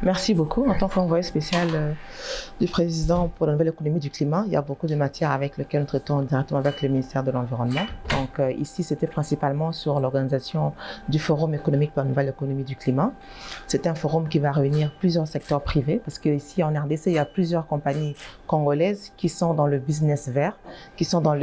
Merci beaucoup. En tant qu'envoyé spécial du président pour la nouvelle économie du climat, il y a beaucoup de matières avec lesquelles nous traitons directement avec le ministère de l'Environnement. Donc ici, c'était principalement sur l'organisation du Forum économique pour la nouvelle économie du climat. C'est un forum qui va réunir plusieurs secteurs privés parce qu'ici en RDC, il y a plusieurs compagnies congolaises qui sont dans le business vert, qui sont dans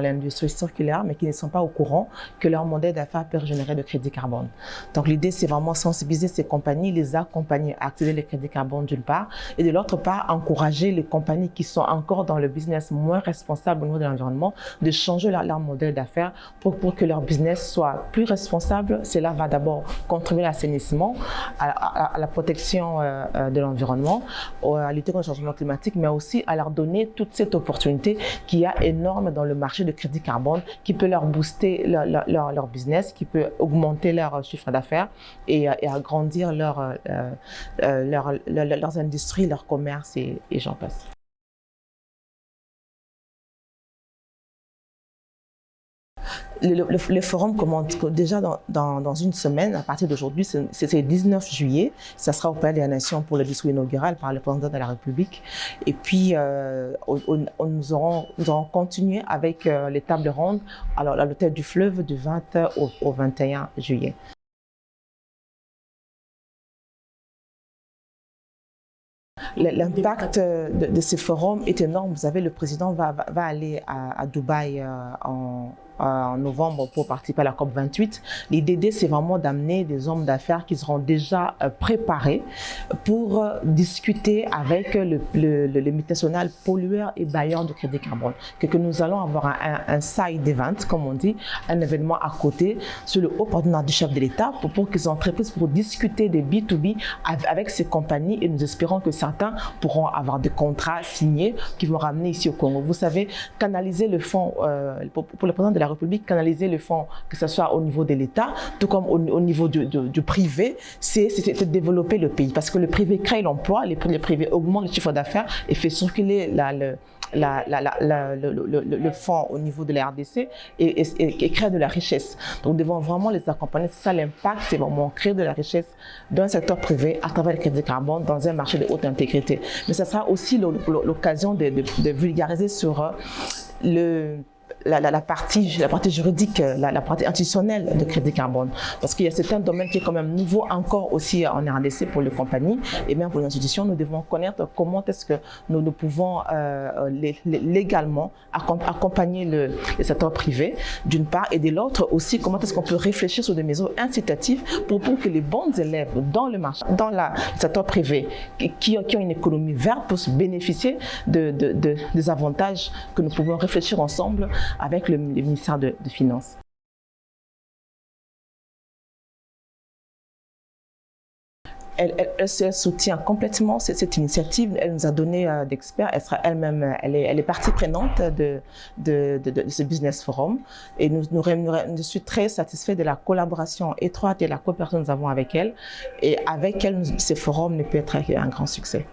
l'industrie circulaire, mais qui ne sont pas au courant que leur modèle d'affaires peut générer de crédit carbone. Donc l'idée, c'est vraiment sensibiliser ces compagnies, les accompagner à accéder les crédits carbone d'une part, et de l'autre part, encourager les compagnies qui sont encore dans le business moins responsable au niveau de l'environnement de changer leur modèle d'affaires pour que leur business soit plus responsable. Cela va d'abord contribuer à l'assainissement, à la protection de l'environnement, à lutter contre le changement climatique, mais aussi à leur donner toute cette opportunité qu'il y a énorme dans le marché de crédit carbone qui peut leur booster leur business, qui peut augmenter leur chiffre d'affaires et agrandir leurs industries, leurs commerces et j'en passe. Le forum commence déjà dans une semaine, à partir d'aujourd'hui, c'est le 19 juillet. Ça sera au Palais des Nations pour le discours inaugural par le président de la République. Et puis, nous aurons continué avec les tables rondes à l'hôtel du Fleuve du 20 au 21 juillet. L'impact de ces forums est énorme. Vous savez, le président va aller à Dubaï en novembre pour participer à la COP28. L'idée, c'est vraiment d'amener des hommes d'affaires qui seront déjà préparés pour discuter avec le multinational pollueur et bailleur de crédit carbone. Que nous allons avoir un side event, comme on dit, un événement à côté, sur le haut partenaire du chef de l'État pour qu'ils entreprennent pour discuter des B2B avec ces compagnies, et nous espérons que certains pourront avoir des contrats signés qui vont ramener ici au Congo. Vous savez, canaliser le fonds, pour le président de la République, canaliser le fonds, que ce soit au niveau de l'État, tout comme au niveau du privé, c'est développer le pays. Parce que le privé crée l'emploi, le privé augmente le chiffre d'affaires et fait circuler le fonds au niveau de la RDC et crée de la richesse. Donc nous devons vraiment les accompagner. C'est ça l'impact, c'est vraiment créer de la richesse d'un secteur privé à travers le crédit carbone dans un marché de haute intégrité. Mais ça sera aussi l'occasion de vulgariser sur la partie juridique, la partie institutionnelle de crédit carbone. Parce qu'il y a certains domaines qui est quand même nouveau encore aussi en RDC pour les compagnies et même pour les institutions. Nous devons connaître comment est-ce que nous pouvons légalement accompagner le secteur privé d'une part, et de l'autre aussi comment est-ce qu'on peut réfléchir sur des mesures incitatives pour que les bons élèves dans le marché, dans le secteur privé qui ont une économie verte puissent bénéficier des avantages que nous pouvons réfléchir ensemble avec le ministère des Finances. Elle soutient complètement cette initiative. Elle nous a donné d'experts. Elle sera elle-même, elle est partie prenante de ce business forum. Et je suis très satisfaite de la collaboration étroite et de la coopération que nous avons avec elle. Et avec elle, ce forum ne peut être qu'un grand succès.